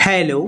Hello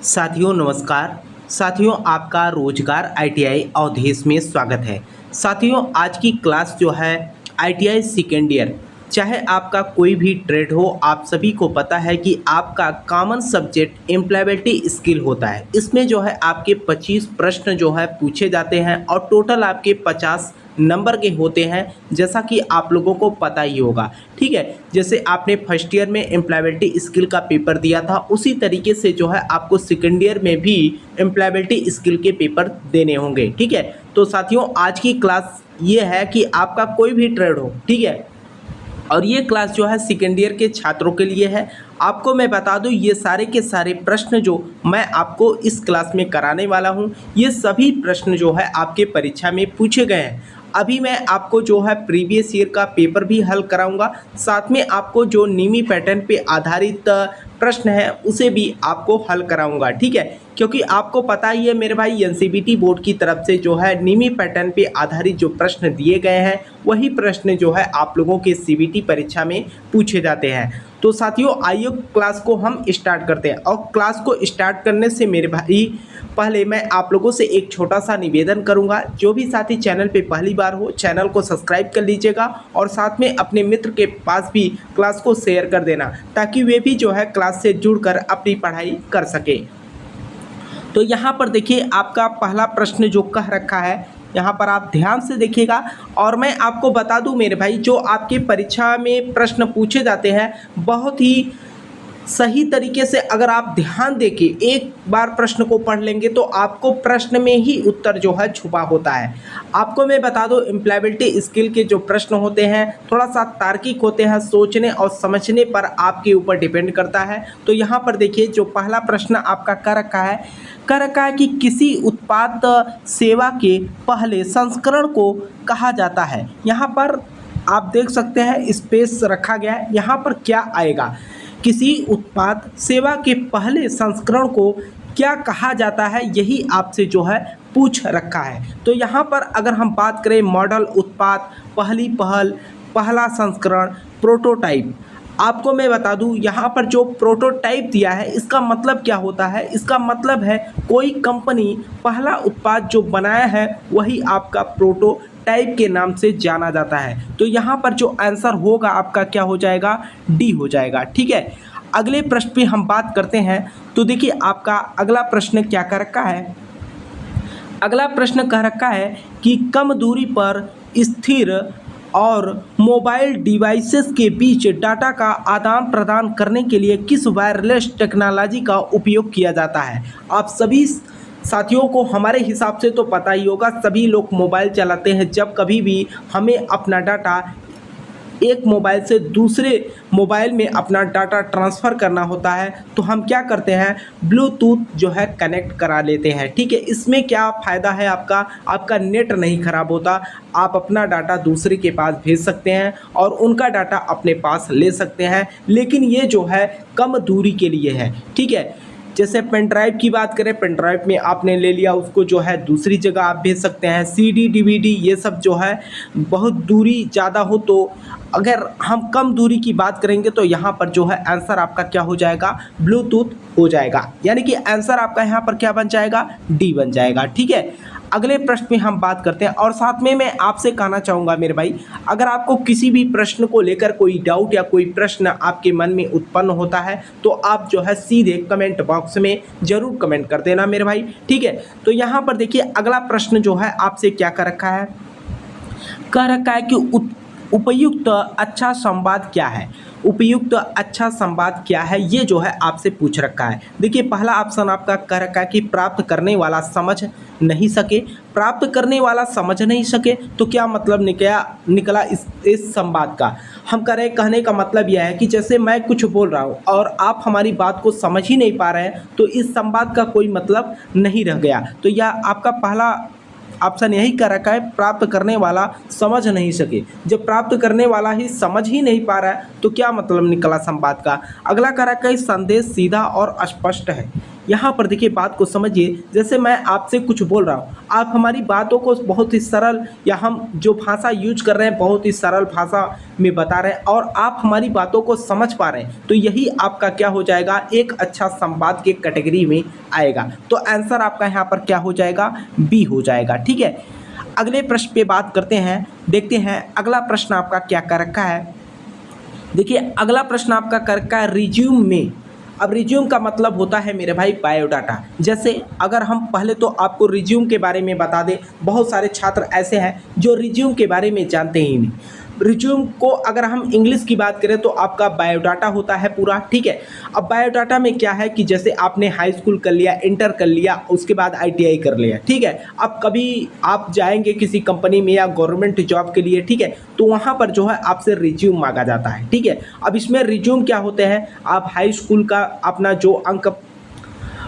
साथियों, नमस्कार साथियों। आपका रोजगार आईटीआई अवधेश में स्वागत है। साथियों, आज की क्लास जो है आईटीआई सेकेंड ईयर, चाहे आपका कोई भी ट्रेड हो, आप सभी को पता है कि आपका कॉमन सब्जेक्ट एम्प्लॉयबिलिटी स्किल होता है। इसमें जो है आपके 25 प्रश्न जो है पूछे जाते हैं और टोटल आपके 50 नंबर के होते हैं, जैसा कि आप लोगों को पता ही होगा। ठीक है, जैसे आपने फर्स्ट ईयर में एम्प्लॉयबिलिटी स्किल का पेपर दिया था, उसी तरीके से जो है आपको सेकेंड ईयर में भी एम्प्लॉयबिलिटी स्किल के पेपर देने होंगे। ठीक है, तो साथियों आज की क्लास ये है कि आपका कोई भी ट्रेड हो, ठीक है, और ये क्लास जो है सेकेंड ईयर के छात्रों के लिए है। आपको मैं बता दूं, ये सारे के सारे प्रश्न जो मैं आपको इस क्लास में कराने वाला हूं, ये सभी प्रश्न जो है आपके परीक्षा में पूछे गए हैं। अभी मैं आपको जो है प्रीवियस ईयर का पेपर भी हल कराऊंगा, साथ में आपको जो नीमी पैटर्न पे आधारित प्रश्न है उसे भी आपको हल कराऊंगा। ठीक है, क्योंकि आपको पता ही है मेरे भाई, एनसीईआरटी बोर्ड की तरफ से जो है नीमी पैटर्न पे आधारित जो प्रश्न दिए गए हैं, वही प्रश्न जो है आप लोगों के सीबीटी परीक्षा में पूछे जाते हैं। तो साथियों, आइए क्लास को हम स्टार्ट करते हैं। और क्लास को स्टार्ट करने से मेरे भाई पहले मैं आप लोगों से एक छोटा सा निवेदन करूंगा। जो भी साथी चैनल पे पहली बार हो, चैनल को सब्सक्राइब कर लीजिएगा और साथ में अपने मित्र के पास भी क्लास को शेयर कर देना, ताकि वे भी जो है क्लास से जुड़कर अपनी पढ़ाई कर सके। तो यहाँ पर देखिए, आपका पहला प्रश्न जो कह रखा है, यहाँ पर आप ध्यान से देखिएगा। और मैं आपको बता दूं मेरे भाई, जो आपके परीक्षा में प्रश्न पूछे जाते हैं, बहुत ही सही तरीके से अगर आप ध्यान देके एक बार प्रश्न को पढ़ लेंगे तो आपको प्रश्न में ही उत्तर जो है छुपा होता है। आपको मैं बता दूं, एम्प्लॉयबिलिटी स्किल के जो प्रश्न होते हैं थोड़ा सा तार्किक होते हैं, सोचने और समझने पर आपके ऊपर डिपेंड करता है। तो यहाँ पर देखिए, जो पहला प्रश्न आपका कर रखा है कि किसी उत्पाद सेवा के पहले संस्करण को कहा जाता है। यहाँ पर आप देख सकते हैं स्पेस रखा गया है। यहाँ पर क्या आएगा, किसी उत्पाद सेवा के पहले संस्करण को क्या कहा जाता है, यही आपसे जो है पूछ रखा है। तो यहाँ पर अगर हम बात करें मॉडल, उत्पाद, पहली पहल, पहला संस्करण, प्रोटोटाइप, आपको मैं बता दूं, यहाँ पर जो प्रोटोटाइप दिया है इसका मतलब क्या होता है, इसका मतलब है कोई कंपनी पहला उत्पाद जो बनाया है वही आपका प्रोटोटाइप के नाम से जाना जाता है। तो यहाँ पर जो आंसर होगा आपका क्या हो जाएगा, डी हो जाएगा। ठीक है, अगले प्रश्न पे हम बात करते हैं। तो देखिए, आपका अगला प्रश्न क्या कर रखा है, अगला प्रश्न कह रखा है कि कम दूरी पर स्थिर और मोबाइल डिवाइसेस के बीच डाटा का आदान प्रदान करने के लिए किस वायरलेस टेक्नोलॉजी का उपयोग किया जाता है। आप सभी साथियों को हमारे हिसाब से तो पता ही होगा, सभी लोग मोबाइल चलाते हैं। जब कभी भी हमें अपना डाटा एक मोबाइल से दूसरे मोबाइल में अपना डाटा ट्रांसफ़र करना होता है, तो हम क्या करते हैं, ब्लूटूथ जो है कनेक्ट करा लेते हैं। ठीक है, इसमें क्या फ़ायदा है, आपका नेट नहीं ख़राब होता, आप अपना डाटा दूसरे के पास भेज सकते हैं और उनका डाटा अपने पास ले सकते हैं। लेकिन ये जो है कम दूरी के लिए है। ठीक है, जैसे पेन ड्राइव की बात करें, पेन ड्राइव में आपने ले लिया, उसको जो है दूसरी जगह आप भेज सकते हैं। सीडी, डीवीडी, ये सब जो है बहुत दूरी ज़्यादा हो, तो अगर हम कम दूरी की बात करेंगे तो यहाँ पर जो है आंसर आपका क्या हो जाएगा, ब्लूटूथ हो जाएगा। यानी कि आंसर आपका यहाँ पर क्या बन जाएगा, डी बन जाएगा। ठीक है, अगले प्रश्न में हम बात करते हैं। और साथ में मैं आपसे कहना चाहूँगा मेरे भाई, अगर आपको किसी भी प्रश्न को लेकर कोई डाउट या कोई प्रश्न आपके मन में उत्पन्न होता है, तो आप जो है सीधे कमेंट बॉक्स में ज़रूर कमेंट कर देना मेरे भाई। ठीक है, तो यहाँ पर देखिए, अगला प्रश्न जो है आपसे क्या कर रखा है, कह रखा है कि उपयुक्त अच्छा संवाद क्या है। उपयुक्त अच्छा संवाद क्या है, ये जो है आपसे पूछ रखा है। देखिए, पहला ऑप्शन आपका कह रखा है कि प्राप्त करने वाला समझ नहीं सके। प्राप्त करने वाला समझ नहीं सके, तो क्या मतलब निकला इस संवाद का। हम कहने का मतलब यह है कि जैसे मैं कुछ बोल रहा हूँ और आप हमारी बात को समझ ही नहीं पा रहे हैं, तो इस संवाद का कोई मतलब नहीं रह गया। तो यह आपका पहला ऑप्शन यही कर रखा है, प्राप्त करने वाला समझ नहीं सके। जब प्राप्त करने वाला ही समझ ही नहीं पा रहा है, तो क्या मतलब निकला संवाद का। अगला कर रखा है, संदेश सीधा और स्पष्ट है। यहाँ पर देखिए बात को समझिए, जैसे मैं आपसे कुछ बोल रहा हूँ, आप हमारी बातों को बहुत ही सरल, या हम जो भाषा यूज कर रहे हैं बहुत ही सरल भाषा में बता रहे हैं और आप हमारी बातों को समझ पा रहे हैं, तो यही आपका क्या हो जाएगा, एक अच्छा संवाद के कैटेगरी में आएगा। तो आंसर आपका यहाँ पर क्या हो जाएगा, बी हो जाएगा। ठीक है, अगले प्रश्न पे बात करते हैं, देखते हैं अगला प्रश्न आपका क्या कर रखा है। देखिए अगला प्रश्न आपका कर रखा है रिज्यूम में। अब रिज्यूम का मतलब होता है मेरे भाई बायोडाटा। जैसे अगर हम पहले तो आपको रिज्यूम के बारे में बता दें, बहुत सारे छात्र ऐसे हैं जो रिज्यूम के बारे में जानते ही नहीं। रिज्यूम को अगर हम इंग्लिश की बात करें तो आपका बायोडाटा होता है पूरा। ठीक है, अब बायोडाटा में क्या है कि जैसे आपने हाई स्कूल कर लिया, इंटर कर लिया, उसके बाद आईटीआई कर लिया। ठीक है, अब कभी आप जाएंगे किसी कंपनी में या गवर्नमेंट जॉब के लिए, ठीक है, तो वहाँ पर जो है आपसे रिज्यूम मांगा जाता है। ठीक है, अब इसमें रिज्यूम क्या होते हैं, आप हाई स्कूल का अपना जो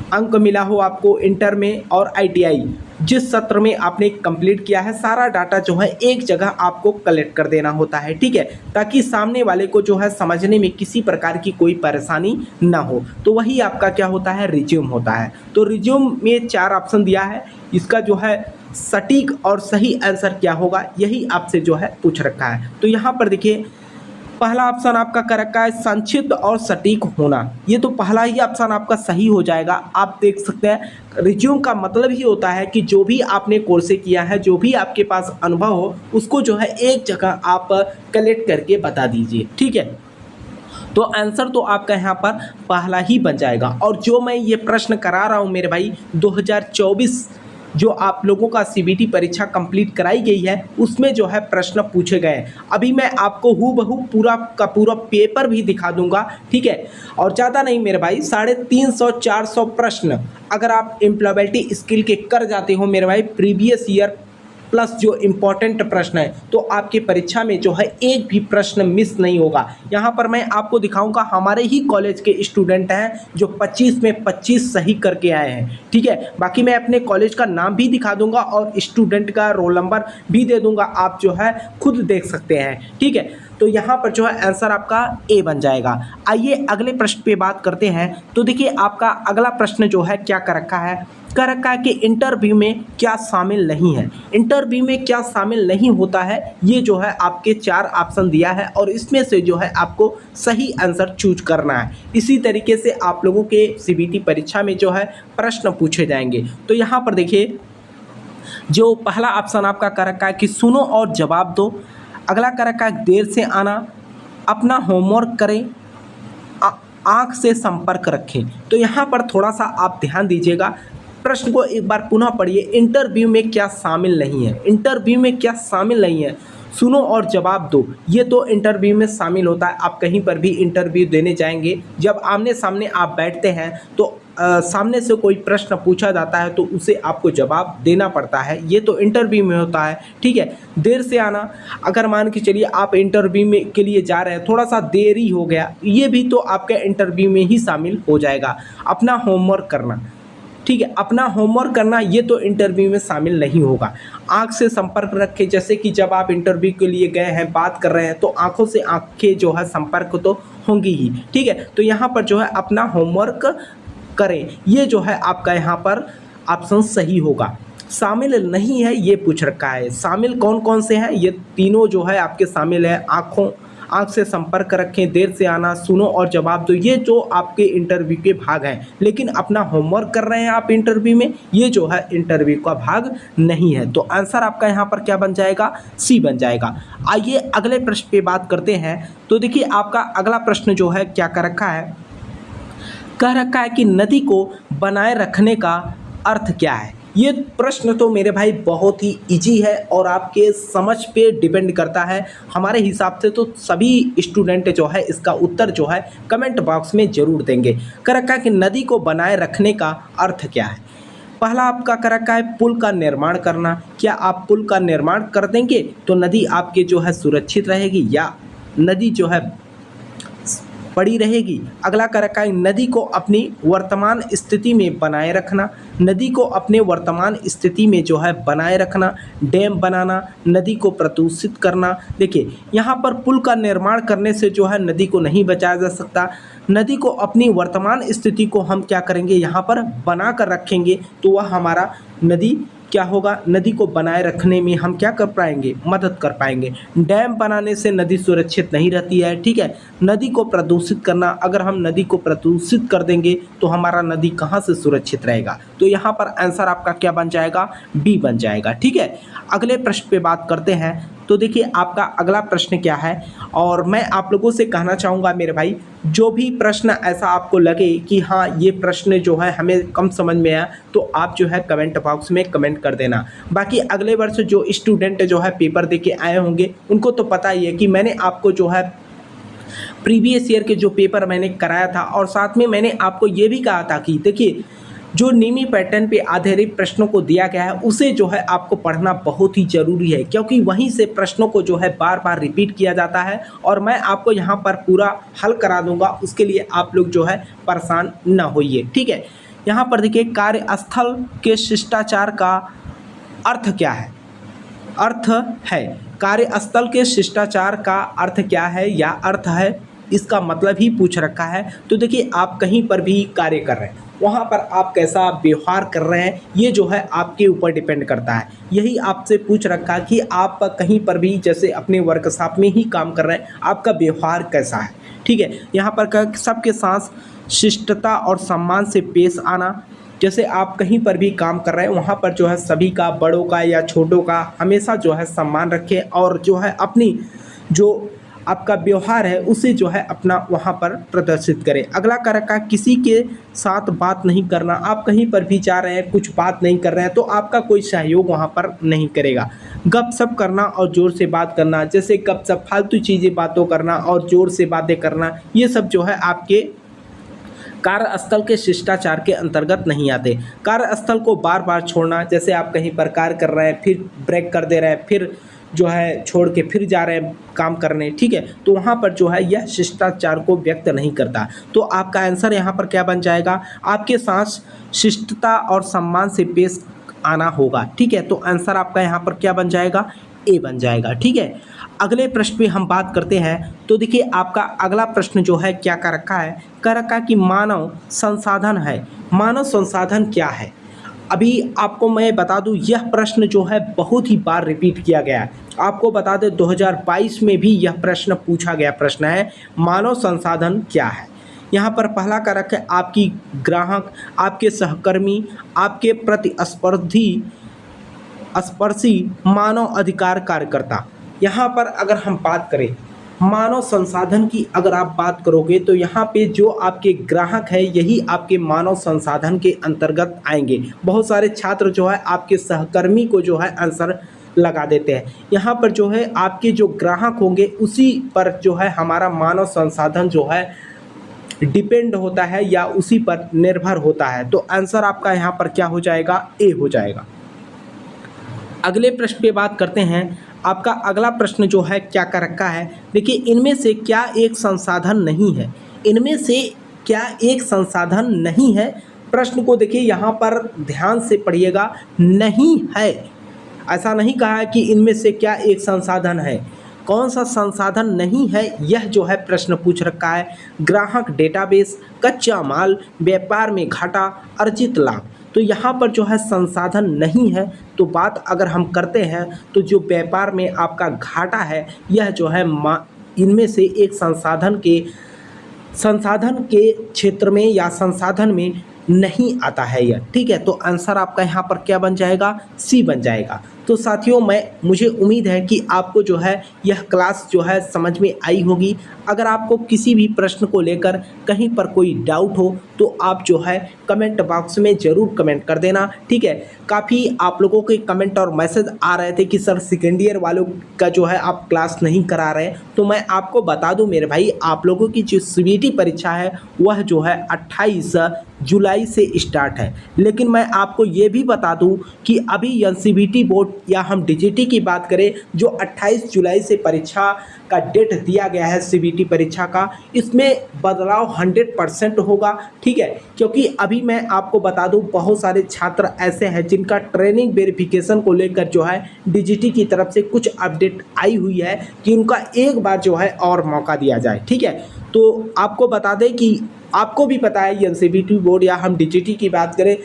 अंक मिला हो आपको इंटर में और आईटीआई जिस सत्र में आपने कंप्लीट किया है, सारा डाटा जो है एक जगह आपको कलेक्ट कर देना होता है। ठीक है, ताकि सामने वाले को जो है समझने में किसी प्रकार की कोई परेशानी ना हो, तो वही आपका क्या होता है, रिज्यूम होता है। तो रिज्यूम में 4 ऑप्शन दिया है, इसका जो है सटीक और सही आंसर क्या होगा यही आपसे जो है पूछ रखा है। तो यहाँ पर देखिए पहला ऑप्शन आपका कर रखा है संक्षिप्त और सटीक होना, ये तो पहला ही ऑप्शन आपका सही हो जाएगा। आप देख सकते हैं रिज्यूम का मतलब ही होता है कि जो भी आपने कोर्स किया है, जो भी आपके पास अनुभव हो, उसको जो है एक जगह आप कलेक्ट करके बता दीजिए। ठीक है, तो आंसर तो आपका यहाँ पर पहला ही बन जाएगा। और जो मैं ये प्रश्न करा रहा हूँ मेरे भाई 2024 जो आप लोगों का सीबीटी परीक्षा कंप्लीट कराई गई है, उसमें जो है प्रश्न पूछे गए हैं। अभी मैं आपको हूबहू पूरा का पूरा पेपर भी दिखा दूंगा। ठीक है, और ज़्यादा नहीं मेरे भाई, 350-400 प्रश्न अगर आप एम्प्लॉयबिलिटी स्किल के कर जाते हो मेरे भाई, प्रीवियस ईयर प्लस जो इम्पोर्टेंट प्रश्न है, तो आपकी परीक्षा में जो है एक भी प्रश्न मिस नहीं होगा। यहाँ पर मैं आपको दिखाऊंगा, हमारे ही कॉलेज के स्टूडेंट हैं जो 25 में 25 सही करके आए हैं। ठीक है, बाकी मैं अपने कॉलेज का नाम भी दिखा दूंगा और स्टूडेंट का रोल नंबर भी दे दूंगा, आप जो है खुद देख सकते हैं। ठीक है, तो यहाँ पर जो है आंसर आपका ए बन जाएगा। आइए अगले प्रश्न पे बात करते हैं। तो देखिए आपका अगला प्रश्न जो है क्या कर रखा है, कर रखा है कि इंटरव्यू में क्या शामिल नहीं है। इंटरव्यू में क्या शामिल नहीं होता है, ये जो है आपके 4 ऑप्शन दिया है और इसमें से जो है आपको सही आंसर चूज करना है। इसी तरीके से आप लोगों के सीबीटी परीक्षा में जो है प्रश्न पूछे जाएंगे। तो यहाँ पर देखिए जो पहला ऑप्शन आपका कर रखा है कि सुनो और जवाब दो। अगला कर रखा है देर से आना, अपना होमवर्क करें, आँख से संपर्क रखें। तो यहाँ पर थोड़ा सा आप ध्यान दीजिएगा, प्रश्न को एक बार पुनः पढ़िए। इंटरव्यू में क्या शामिल नहीं है, इंटरव्यू में क्या शामिल नहीं है, सुनो और जवाब दो, ये तो इंटरव्यू में शामिल होता है। आप कहीं पर भी इंटरव्यू देने जाएंगे, जब आमने सामने आप बैठते हैं तो सामने से कोई प्रश्न पूछा जाता है तो उसे आपको जवाब देना पड़ता है, ये तो इंटरव्यू में होता है। ठीक है, देर से आना, अगर मान के चलिए आप इंटरव्यू में के लिए जा रहे हैं, थोड़ा सा देरी हो गया, ये भी तो आपके इंटरव्यू में ही शामिल हो जाएगा। अपना होमवर्क करना, ठीक है, अपना होमवर्क करना, ये तो इंटरव्यू में शामिल नहीं होगा। आंख से संपर्क रखें, जैसे कि जब आप इंटरव्यू के लिए गए हैं, बात कर रहे हैं, तो आंखों से आंखें जो है संपर्क तो होंगी ही। ठीक है, तो यहाँ पर जो है अपना होमवर्क करें, ये जो है आपका यहाँ पर ऑप्शन सही होगा। शामिल नहीं है ये पूछ रखा है, शामिल कौन कौन से हैं, ये तीनों जो है आपके शामिल है। आँख से संपर्क रखें, देर से आना, सुनो और जवाब दो, ये जो आपके इंटरव्यू के भाग हैं। लेकिन अपना होमवर्क कर रहे हैं आप इंटरव्यू में, ये जो है इंटरव्यू का भाग नहीं है। तो आंसर आपका यहाँ पर क्या बन जाएगा, सी बन जाएगा। आइए अगले प्रश्न पे बात करते हैं। तो देखिए आपका अगला प्रश्न जो है क्या कर रखा है, कह रखा है कि नदी को बनाए रखने का अर्थ क्या है। ये प्रश्न तो मेरे भाई बहुत ही इजी है और आपके समझ पे डिपेंड करता है। हमारे हिसाब से तो सभी स्टूडेंट जो है इसका उत्तर जो है कमेंट बॉक्स में ज़रूर देंगे। कर रखा है कि नदी को बनाए रखने का अर्थ क्या है। पहला आपका कर रखा है पुल का निर्माण करना। क्या आप पुल का निर्माण कर देंगे तो नदी आपके जो है सुरक्षित रहेगी, या नदी जो है पड़ी रहेगी। अगला कर रखा है नदी को अपनी वर्तमान स्थिति में बनाए रखना, नदी को अपने वर्तमान स्थिति में जो है बनाए रखना, डैम बनाना, नदी को प्रदूषित करना। देखिए यहाँ पर पुल का निर्माण करने से जो है नदी को नहीं बचाया जा सकता। नदी को अपनी वर्तमान स्थिति को हम क्या करेंगे, यहाँ पर बना कर रखेंगे तो वह हमारा नदी क्या होगा, नदी को बनाए रखने में हम क्या कर पाएंगे, मदद कर पाएंगे। डैम बनाने से नदी सुरक्षित नहीं रहती है, ठीक है। नदी को प्रदूषित करना, अगर हम नदी को प्रदूषित कर देंगे तो हमारा नदी कहाँ से सुरक्षित रहेगा। तो यहाँ पर आंसर आपका क्या बन जाएगा, बी बन जाएगा, ठीक है। अगले प्रश्न पे बात करते हैं। तो देखिए आपका अगला प्रश्न क्या है, और मैं आप लोगों से कहना चाहूँगा मेरे भाई, जो भी प्रश्न ऐसा आपको लगे कि हाँ ये प्रश्न जो है हमें कम समझ में आया, तो आप जो है कमेंट बॉक्स में कमेंट कर देना। बाकी अगले वर्ष जो स्टूडेंट जो है पेपर दे के आए होंगे उनको तो पता ही है कि मैंने आपको जो है प्रीवियस ईयर के जो पेपर मैंने कराया था, और साथ में मैंने आपको ये भी कहा था कि देखिए जो नीमी पैटर्न पे आधारित प्रश्नों को दिया गया है उसे जो है आपको पढ़ना बहुत ही ज़रूरी है, क्योंकि वहीं से प्रश्नों को जो है बार बार रिपीट किया जाता है और मैं आपको यहाँ पर पूरा हल करा दूंगा। उसके लिए आप लोग जो है परेशान ना होइए, ठीक है। यहाँ पर देखिए कार्यस्थल के शिष्टाचार का अर्थ क्या है, अर्थ है कार्यस्थल के शिष्टाचार का अर्थ क्या है या अर्थ है, इसका मतलब ही पूछ रखा है। तो देखिए आप कहीं पर भी कार्य कर रहे हैं, वहाँ पर आप कैसा व्यवहार कर रहे हैं ये जो है आपके ऊपर डिपेंड करता है। यही आपसे पूछ रखा कि आप कहीं पर भी जैसे अपने वर्कशॉप में ही काम कर रहे हैं, आपका व्यवहार कैसा है, ठीक है। यहाँ पर सबके साथ शिष्टता और सम्मान से पेश आना, जैसे आप कहीं पर भी काम कर रहे हैं वहाँ पर जो है सभी का, बड़ों का या छोटों का हमेशा जो है सम्मान रखें, और जो है अपनी जो आपका व्यवहार है उसे जो है अपना वहाँ पर प्रदर्शित करें। अगला कर रखा किसी के साथ बात नहीं करना, आप कहीं पर भी जा रहे हैं कुछ बात नहीं कर रहे हैं तो आपका कोई सहयोग वहाँ पर नहीं करेगा। गपशप करना और ज़ोर से बात करना, जैसे गपशप फालतू चीज़ें बातों करना और ज़ोर से बातें करना, ये सब जो है आपके कार्यस्थल के शिष्टाचार के अंतर्गत नहीं आते। कार्यस्थल को बार बार छोड़ना, जैसे आप कहीं पर कार्य कर रहे हैं फिर ब्रेक कर दे रहे हैं, फिर जो है छोड़ के फिर जा रहे हैं काम करने, ठीक है, तो वहाँ पर जो है यह शिष्टाचार को व्यक्त नहीं करता। तो आपका आंसर यहाँ पर क्या बन जाएगा, आपके साथ शिष्टता और सम्मान से पेश आना होगा, ठीक है। तो आंसर आपका यहाँ पर क्या बन जाएगा, ए बन जाएगा, ठीक है। अगले प्रश्न पे हम बात करते हैं। तो देखिए आपका अगला प्रश्न जो है क्या कर रखा है, कर रखा कि मानव संसाधन है। मानव संसाधन क्या है, अभी आपको मैं बता दूं यह प्रश्न जो है बहुत ही बार रिपीट किया गया है। आपको बता दें 2022 में भी यह प्रश्न पूछा गया प्रश्न है, मानव संसाधन क्या है। यहाँ पर पहला का रखा है आपकी ग्राहक, आपके सहकर्मी, आपके स्पर्शी मानव अधिकार कार्यकर्ता। यहाँ पर अगर हम बात करें मानव संसाधन की, अगर आप बात करोगे तो यहाँ पे जो आपके ग्राहक है यही आपके मानव संसाधन के अंतर्गत आएंगे। बहुत सारे छात्र जो है आपके सहकर्मी को जो है आंसर लगा देते हैं। यहाँ पर जो है आपके जो ग्राहक होंगे उसी पर जो है हमारा मानव संसाधन जो है डिपेंड होता है या उसी पर निर्भर होता है। तो आंसर आपका यहाँ पर क्या हो जाएगा, ए हो जाएगा। अगले प्रश्न पे बात करते हैं। आपका अगला प्रश्न जो है क्या कर रखा है, देखिए इनमें से क्या एक संसाधन नहीं है, इनमें से क्या एक संसाधन नहीं है। प्रश्न को देखिए यहाँ पर ध्यान से पढ़िएगा, नहीं है, ऐसा नहीं कहा है कि इनमें से क्या एक संसाधन है। कौन सा संसाधन नहीं है यह जो है प्रश्न पूछ रखा है। ग्राहक, डेटाबेस, कच्चा माल, व्यापार में घाटा, अर्जित लाभ। तो यहाँ पर जो है संसाधन नहीं है, तो बात अगर हम करते हैं तो जो व्यापार में आपका घाटा है यह जो है इनमें से एक संसाधन के क्षेत्र में या संसाधन में नहीं आता है यह, ठीक है। तो आंसर आपका यहाँ पर क्या बन जाएगा, सी बन जाएगा। तो साथियों मुझे उम्मीद है कि आपको जो है यह क्लास जो है समझ में आई होगी। अगर आपको किसी भी प्रश्न को लेकर कहीं पर कोई डाउट हो तो आप जो है कमेंट बॉक्स में ज़रूर कमेंट कर देना, ठीक है। काफ़ी आप लोगों के कमेंट और मैसेज आ रहे थे कि सर सेकेंड ईयर वालों का जो है आप क्लास नहीं करा रहे हैं। तो मैं आपको बता दूं मेरे भाई, आप लोगों की जो CBT परीक्षा है वह जो है 28 जुलाई से स्टार्ट है। लेकिन मैं आपको ये भी बता दूं कि अभी एनसीवीटी बोर्ड या हम डीजीटी की बात करें, जो 28 जुलाई से परीक्षा का डेट दिया गया है सीबीटी परीक्षा का, इसमें बदलाव 100% होगा। ठीक है, क्योंकि अभी मैं आपको बता दूं बहुत सारे छात्र ऐसे हैं जिनका ट्रेनिंग वेरिफिकेशन को लेकर जो है डीजीटी की तरफ से कुछ अपडेट आई हुई है कि उनका एक बार जो है और मौका दिया जाए। ठीक है, तो आपको बता दें कि आपको भी पता है एनसीवीटी बोर्ड या हम डीजीटी की बात करें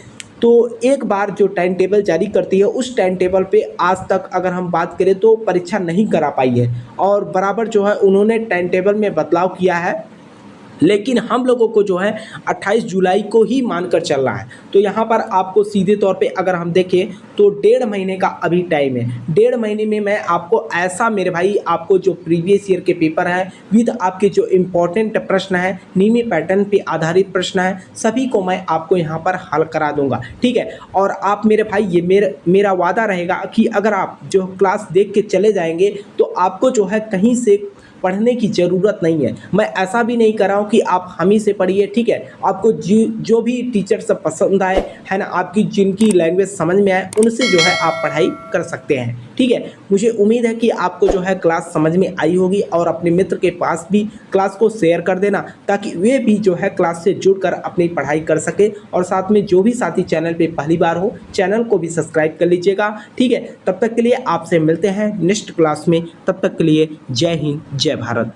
तो एक बार जो टाइम टेबल जारी करती है उस टाइम टेबल पे आज तक अगर हम बात करें तो परीक्षा नहीं करा पाई है, और बराबर जो है उन्होंने टाइम टेबल में बदलाव किया है। लेकिन हम लोगों को जो है 28 जुलाई को ही मानकर चलना है। तो यहाँ पर आपको सीधे तौर पे अगर हम देखें तो 1.5 महीने का अभी टाइम है। 1.5 महीने में मैं आपको ऐसा मेरे भाई आपको जो प्रीवियस ईयर के पेपर हैं विद आपके जो इम्पोर्टेंट प्रश्न हैं, नीमी पैटर्न पे आधारित प्रश्न हैं, सभी को मैं आपको यहाँ पर हल करा दूंगा। ठीक है, और आप मेरे भाई ये मेरा वादा रहेगा कि अगर आप जो क्लास देख के चले जाएंगे तो आपको जो है कहीं से पढ़ने की ज़रूरत नहीं है। मैं ऐसा भी नहीं कर रहा हूँ कि आप हम ही से पढ़िए। ठीक है, आपको जो भी टीचर सब पसंद आए है ना, आपकी जिनकी लैंग्वेज समझ में आए उनसे जो है आप पढ़ाई कर सकते हैं। ठीक है, मुझे उम्मीद है कि आपको जो है क्लास समझ में आई होगी, और अपने मित्र के पास भी क्लास को शेयर कर देना ताकि वे भी जो है क्लास से जुड़कर अपनी पढ़ाई कर सके। और साथ में जो भी साथी चैनल पे पहली बार हो चैनल को भी सब्सक्राइब कर लीजिएगा। ठीक है, तब तक के लिए आपसे मिलते हैं नेक्स्ट क्लास में। तब तक के लिए जय हिंद जय भारत।